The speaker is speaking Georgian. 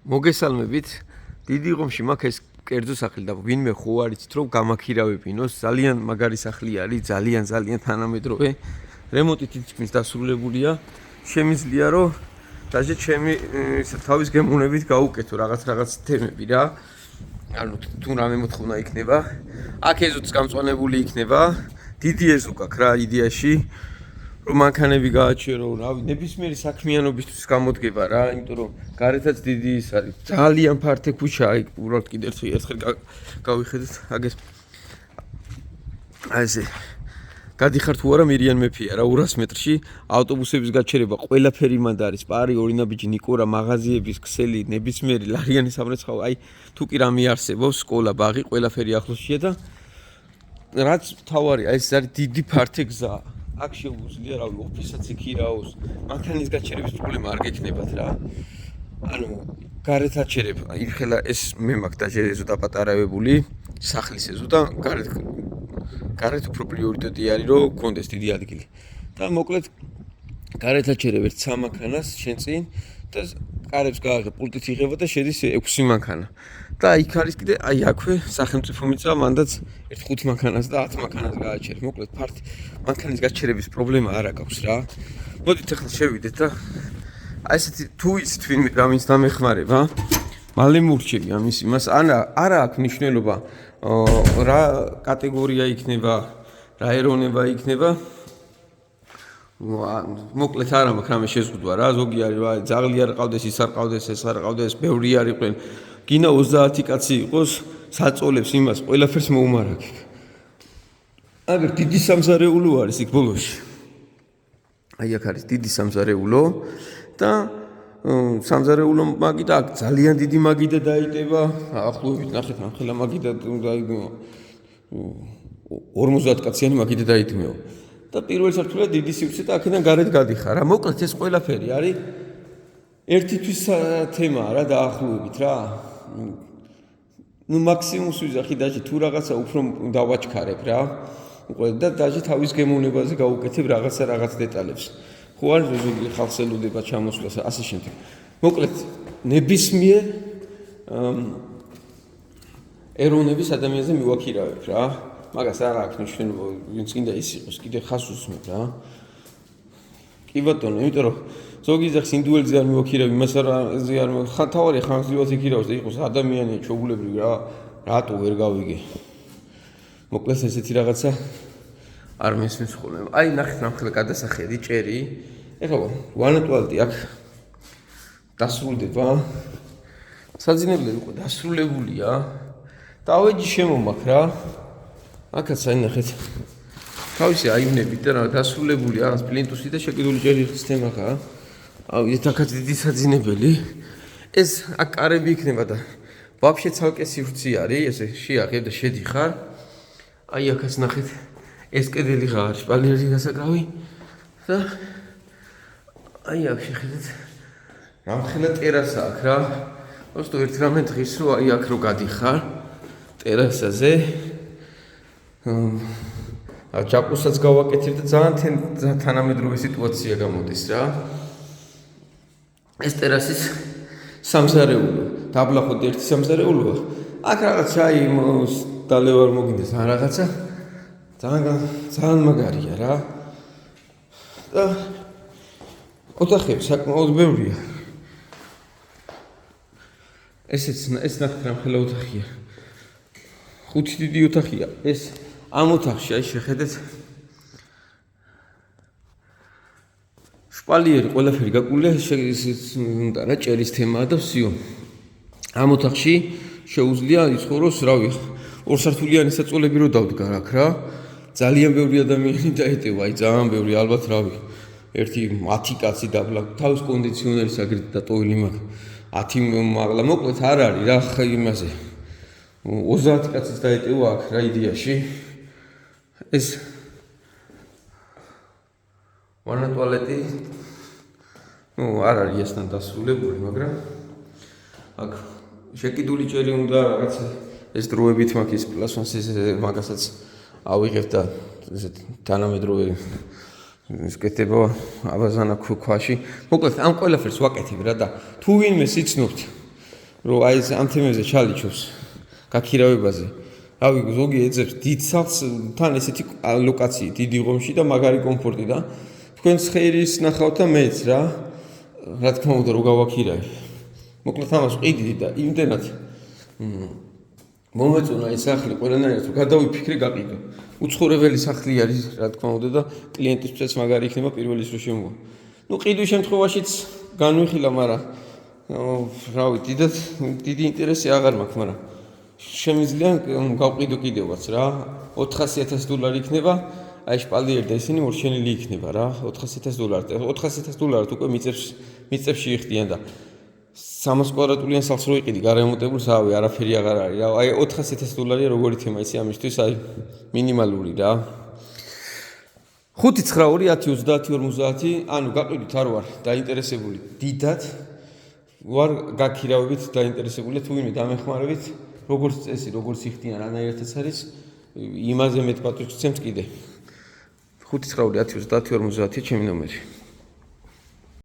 მოგესალმებით. დიდი ღომში მაქვს ეს კერძო სახლი და ვინმე ხო არ იცით რომ გამაქირავებინოს. ძალიან მაგარი სახლი არის, ძალიან თანამედროვე. რემონტი თითქმის დასრულებულია. შემიძლია რომ დაჟე ჩემი თავის გემოვნებით გავუკეთო რაღაც თემები რა. ანუ თუ რამე მოთხოვნა იქნება. აქ ეზოც გამწვანებული იქნება. დიდი ეზო გაქვს რა იდეაში. რომ მანქანები გააჩერო, რავი, ნებისმიერი საქმიანობისთვის გამოდგება რა, იმიტომ რომ გარეთაც დიდი ის არის. ძალიან ფართე ქუჩაა, იქ უბრალოდ კიდევ ერთხელ გავიხედეთ აგერ. აი ესე. გადიხარ თუ არა მირიან მეფეა რა 200 მეტრში ავტობუსების გაჩერება ყველაფერი მანდ არის. პარი, ორინაბიჯი, ნიკორა, მაღაზიების ქსელი, ნებისმიერი ლარიანი სამრეცხაო, აი თუ კი რამე არსებობს, სკოლა, ბაღი, ყველაფერი ახლოსია და რაც თავარია, ეს არის დიდი ფართე გზა. აქ შეუძლია რავი ოფისაც იქირაოს, მანქანის გაჩერების პრობლემა არ გექნებათ რა. ანუ გარეთ აჩერება, იხელა ეს მე მაქვს და ეზო დაპატარავებული, სახლის ეზო და გარეთ უფრო პრიორიტეტი არის რომ გქონდეს დიდი ადგილი. და მოკლედ გარეთ აჩერებ ერთ 3 მანქანას შენ წინ და კარებს გააღებ, პულტით იღება და შედის 6 მანქანა. და იქ არის კიდე აი აქვე სახელმწიფო მიწა მანდაც ერთ 5 მანქანას და 10 მანქანას გააჩერებ. მოკლედ ფართი მანქანის გაჩერების პრობლემა არ აქვს რა. მოდით ახლა შევიდეთ და აი ესეთი თუ იცით ვინმე გამის დამეხმარება, მალე მურჩები ამის იმას. არა აქვს მნიშვნელობა რა კატეგორია იქნება, რა ეროვნება იქნება. მოკლედ არ მაქვს რამე შეზღუდვა რა. ზოგი არის რა ძაღლი არ ყავდეს, ის არ ყავდეს, ეს არ ყავდეს, ბევრი არ იყვნენ. გინა 30 კაცი იყოს, საწოლებს იმას, ყველაფერს მოუმარაგებ. აგერ დიდი სამზარეულო არის იქ ბოლოში. აი აქ არის დიდი სამზარეულო და სამზარეულო მაგიდა აქ ძალიან დიდი მაგიდა დაიტება. ახლობით ნახეთ, ახლა მაგიდა 50 კაციანი მაგიდა დაიტმეო. და პირველ სართულზე დიდი სივრცე და აქედან გარეთ გადიხარ რა. მოკლედ ეს ყველაფერი არის ერთთვის თემაა რა დაახლოებით რა. ნუ მაქსიმუმს ვიზახი დაჟე თუ რაღაცა უფრო დავაჩქარებ რა. მოკლედ და დაჟე თავის გემოვნებაზე გავუკეთებ რაღაც დეტალებს. ხო არ ზოგი ხალხს ელოდება ჩამოსვლას ასე შემდეგ. მოკლედ ნებისმიერ ეროვნების ადამიანზე მივაქირავებ რა. მაგას არ აქვს მნიშვნელობა, ვინც კიდე ის იყოს, კიდე ხას უსმებ რა. კი ბატონო, იმიტომ რომ ზოგი ძახს ინდუელზე არ მივაქირავ, იმას არ თავარია ხანგრძლივად იქირავოს და იყოს ადამიანია, ჩოგულებრივი რა, რატო ვერ გავიგე. მოკლედ ესეთი რაღაცა არ მესმის ხოლმე. აი ნახეთ ნახე გადასახედი ჭერი. ეხლა ვანატვალდი აქ დასრულდება. საძინებლები უკვე დასრულებულია. დავეჯი შემომაქ რა. აქაც აი ნახეთ. თავისი აივნებით და რა დასრულებული რაღაც პლინტუსი და შეკიდული ჭერის თემაა. აი აქაც დიდი საძინებელი. ეს აქ კარები იქნება და ვაფშე ცალკე სივრცე არის, ესე შეაღებ და შედიხარ. აი აქაც ნახეთ. ეს კედელი ღარ შპალერი გასაკრავი და აი აქ შეხედეთ. რამხელა ტერასა აქ რა. просто ერთ რამე დღის რო აი აქ რო გადიხარ ტერასაზე. ჯაკუსაც გავაკეთებ და ძალიან თანამედროვე სიტუაცია გამოდის რა. ეს ტერასის სამზარეულო, დაბლახოთ ერთი სამზარეულოა. აქ რაღაც აი დალევარ მოგინდეს ან რაღაცა. ძალიან მაგარია რა. და ოთახები საკმაოდ ბევრია. ეს ნახეთ რამხელა ოთახია. 5 დიდი ოთახია. ეს ამ ოთახში აი შეხედეთ შპალიერი ყველაფერი გაკულია უნდა რა ჭერის თემაა და ვსიო. ამ ოთახში შეუძლია იცხოვროს რავი ორსართულიანი საწოლები რო დავდგარ აქ რა. ძალიან ბევრი ადამიანი დაეტევა, აი ძალიან ბევრი ალბათ რავი. ერთი 10 კაცი დაბლა თავის კონდიციონერის აგრეთ დატოვილი მაქვს. 10 მაღლა მოკლედ არ არის რა ხა იმაზე. 30 კაცის დაეტევა აქ რა იდეაში. ეს ვანატვალეტი არ არის ესთან დასრულებული, მაგრამ აქ შეკიდული ჭერი უნდა რაღაცა ეს დროებით მაქვს ის პლასმას ეს მაგასაც ავიღებ და ესეთ თანამედროვე ის კეთება აბაზანა ქვაში. მოკლედ ამ ყველაფერს ვაკეთებ რა და თუ ვინმე სიცნობთ რომ აი ეს ამ თემებზე ჩალიჩობს გაქირავებაზე. რავი, ზოგი ეძებს დიდ სახლს თან ესეთი ლოკაციით, დიდი ღომში და მაგარი კომფორტი და თქვენს ხეირის ნახავთ და მეც რა თქმა უნდა რო გავაქირავე. მოკლედ ამას ვყიდით და იმდენად მომეწონა ეს სახლი ყველანაირად რომ გადავიფიქრე გაყიდო. უცხოურებელი სახლი არის რა თქმა უნდა და კლიენტისთვისაც მაგარი იქნება პირველ ის რო შემოვა. ნუ ყიდვის შემთხვევაშიც განვიხილა, მაგრამ რავი, დიდი ინტერესი აღარ მაქვს, მაგრამ შემიძლია გავყიდო კიდევაც რა. $400,000 იქნება, აი შპალიერი და ისინი მორჩენილი იქნება რა. $400,000. $400,000 უკვე მიწებში იხდიან და 300 კვადრატულიან სახლს რო იყიდი გარემონტებულს, რავი, არაფერი აღარ არის რა. აი $400,000 როგორი თემა იცი ამისთვის, აი მინიმალური რა. 5921050, ანუ გაყიდით არ ვარ დაინტერესებული დიდად, ვარ გაქირავებით დაინტერესებული, თუ ვინმე დამეხმარებით, როგორც წესი, როგორც იხდიან, რანაირადაც არის, იმაზე მეტ პატივს ვცემთ კიდე. 5921050 ჩემი ნომერი.